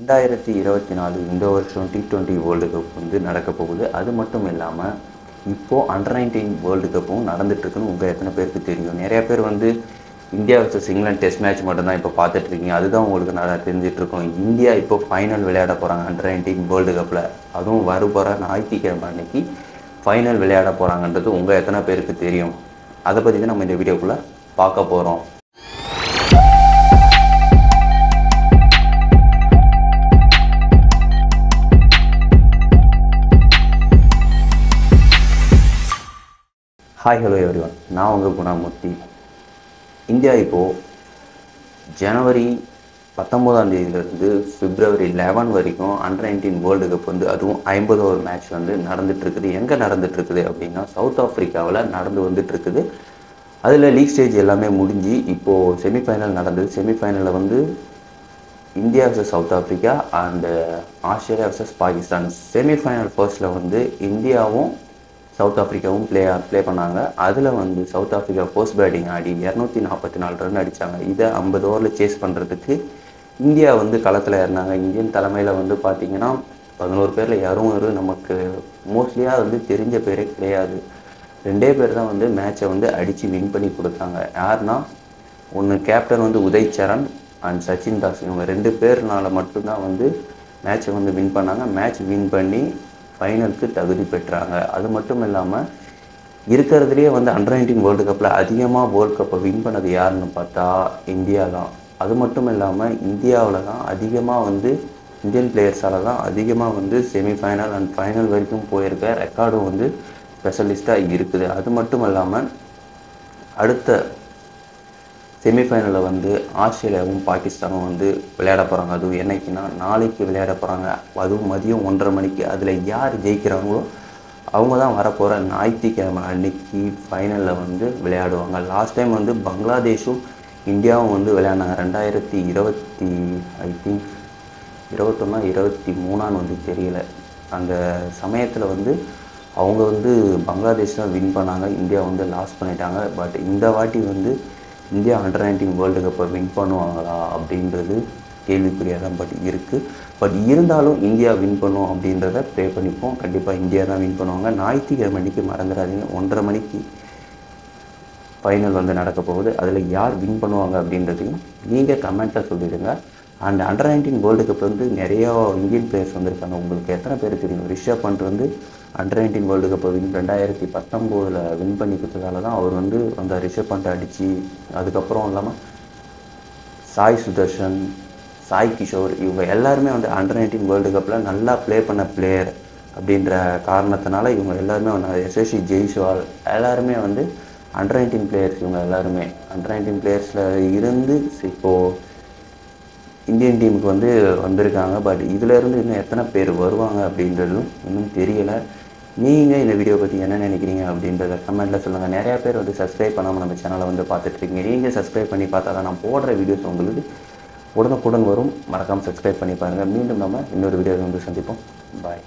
2024 இந்த வருஷம் T20 world cup வந்து நடக்க போகுது. அது மட்டும் இல்லாமல் இப்போது அண்டர்-19 வேர்ல்டு கப்பும் நடந்துட்டுருக்குன்னு உங்கள் எத்தனை பேருக்கு தெரியும்? நிறையா பேர் வந்து India versus England test match மட்டும்தான் இப்போ பார்த்துட்ருக்கீங்க. அதுதான் உங்களுக்கு நல்லா தெரிஞ்சிட்ருக்கோம். இந்தியா இப்போ ஃபைனல் விளையாட போகிறாங்க அண்டர்-19 வேர்ல்டு கப்பில். அதுவும் வரப்போகிற ஞாயிற்றுக்கிழமை அன்னைக்கு ஃபைனல் விளையாட போகிறாங்கன்றது உங்கள் எத்தனை பேருக்கு தெரியும்? அதை பற்றி தான் நம்ம இந்த வீடியோக்குள்ளே பார்க்க போகிறோம். ஹாய் ஹலோ எவ்ரிவன், நான் உங்கள் குணாமூர்த்தி. இந்தியா இப்போது ஜனவரி 19ஆம் தேதியிலிருந்து பிப்ரவரி 11 வரைக்கும் அண்டர்-19 வேர்ல்டு கப் வந்து அதுவும் 50வது மேட்ச் வந்து நடந்துகிட்ருக்குது. எங்கே நடந்துகிட்ருக்குது அப்படின்னா சவுத் ஆஃப்ரிக்காவில் நடந்து வந்துட்டுருக்குது. அதில் லீக் ஸ்டேஜ் எல்லாமே முடிஞ்சு இப்போது செமிஃபைனல் நடந்தது. செமிஃபைனலில் வந்து India versus South Africa and Australia versus Pakistan. Semifinal ஃபர்ஸ்ட்டில் வந்து இந்தியாவும் சவுத் ஆஃப்ரிக்காவும் ப்ளே பண்ணாங்க. அதில் வந்து சவுத் ஆஃப்ரிக்கா ஃபர்ஸ்ட் பேட்டிங் ஆடி 244 ரன் அடித்தாங்க. இதை 50 ஓவரில் சேஸ் பண்ணுறதுக்கு இந்தியா வந்து களத்தில் இருந்தாங்க. இந்தியன் தலைமையில் வந்து பார்த்திங்கன்னா 11 பேரில் யாரும் நமக்கு மோஸ்ட்லியாக வந்து தெரிஞ்ச பேரே கிடையாது. 2 பேர் தான் வந்து மேட்சை வந்து அடித்து வின் பண்ணி கொடுத்தாங்க. யாருன்னா ஒன்று கேப்டன் வந்து உதய் சரண் அண்ட் சச்சின் தாஸ். இவங்க 2 பேர்னால மட்டும்தான் வந்து மேட்சை வந்து வின் பண்ணாங்க. மேட்ச் வின் பண்ணி ஃபைனலுக்கு தகுதி பெற்றாங்க. அது மட்டும் இல்லாமல் இருக்கிறதுலேயே வந்து அண்டர்-19 வேர்ல்டு கப்பில் அதிகமாக வேர்ல்டு கப்பை வின் பண்ணது யாருன்னு பார்த்தா இந்தியா தான். அது மட்டும் இல்லாமல் இந்தியாவில் தான் அதிகமாக வந்து இந்தியன் பிளேயர்ஸால் தான் அதிகமாக வந்து செமிஃபைனல் அண்ட் ஃபைனல் வரைக்கும் போயிருக்க ரெக்கார்டும் வந்து ஸ்பெஷலிஸ்ட்டாக இருக்குது. அது மட்டும் இல்லாமல் அடுத்த செமிஃபைனலில் வந்து ஆஸ்திரேலியாவும் பாகிஸ்தானும் வந்து விளையாட போகிறாங்க. அதுவும் என்னைக்குன்னா நாளைக்கு விளையாட போகிறாங்க. அதுவும் மதியம் 1:30 மணிக்கு. அதில் யார் ஜெயிக்கிறாங்களோ அவங்க தான் வரப்போகிற ஞாயிற்றுக்கிழமை அன்னைக்கு ஃபைனலில் வந்து விளையாடுவாங்க. லாஸ்ட் டைம் வந்து பங்களாதேஷும் இந்தியாவும் வந்து விளையாடினாங்க 2021-23 வந்து தெரியல. அந்த சமயத்தில் வந்து அவங்க வந்து பங்களாதேஷ் தான் வின் பண்ணாங்க. இந்தியா வந்து லாஸ் பண்ணிட்டாங்க. பட் இந்த வாட்டி வந்து இந்தியா அண்டர்-19 வேர்ல்டு கப்பை வின் பண்ணுவாங்களா அப்படின்றது கேள்விக்குறியாக தான் பட் இருந்தாலும் இந்தியா வின் பண்ணும் அப்படின்றத ப்ரே பண்ணிப்போம். கண்டிப்பாக இந்தியா தான் வின் பண்ணுவாங்க. ஞாயிற்றுக்கிழமை மணிக்கு மறந்துடாதீங்க, 1:30 மணிக்கு ஃபைனல் வந்து நடக்க போகுது. அதில் யார் வின் பண்ணுவாங்க அப்படின்றதையும் நீங்கள் கமெண்ட்டில் சொல்லிடுங்க. அண்ட் அண்டர்-19 வேர்ல்டு கப் வந்து நிறையா இந்தியன் பிளேயர்ஸ் வந்திருக்காங்க. உங்களுக்கு எத்தனை பேர் தெரியும்? ரிஷப் பண்ட் வந்து அண்டர்-19 வேர்ல்டு கப்பை 2019 வின் பண்ணி கொடுத்ததால தான் அவர் வந்து அந்த ரிஷப் பண்ட்டை அடித்து, அதுக்கப்புறம் இல்லாமல் சாய் சுதர்ஷன், சாய் கிஷோர் இவங்க எல்லாருமே வந்து அண்டர்-19 வேர்ல்டு கப்பில் நல்லா ப்ளே பண்ண பிளேயர் அப்படின்ற காரணத்தினால இவங்க எல்லாருமே வந்து எஸ்எஸ்சி ஜெய்ஸ்வால் எல்லாருமே வந்து அண்டர்-19 பிளேயர்ஸ். இவங்க எல்லாருமே அண்டர்-19 பிளேயர்ஸில் இருந்து இப்போது இந்தியன் டீமுக்கு வந்து வந்திருக்காங்க. பட் இதிலேருந்து இன்னும் எத்தனை பேர் வருவாங்க அப்படின்றதும் இன்னும் தெரியலை. நீங்கள் இந்த வீடியோ பற்றி என்ன நினைக்கிறீங்க அப்படின்றத கமெண்ட்டில் சொல்லுங்கள். நிறையா பேர் வந்து சப்ஸ்கிரைப் பண்ணாமல் நம்ம சேனலை வந்து பார்த்துட்ருக்கீங்க. நீங்கள் சப்ஸ்கிரைப் பண்ணி பார்த்தா தான் நான் போடுற வீடியோஸ் உங்களுக்கு உடனுக்குடன் வரும். மறக்காமல் சப்ஸ்கிரைப் பண்ணி பாருங்கள். மீண்டும் நம்ம இன்னொரு வீடியோவில் வந்து சந்திப்போம். பாய்.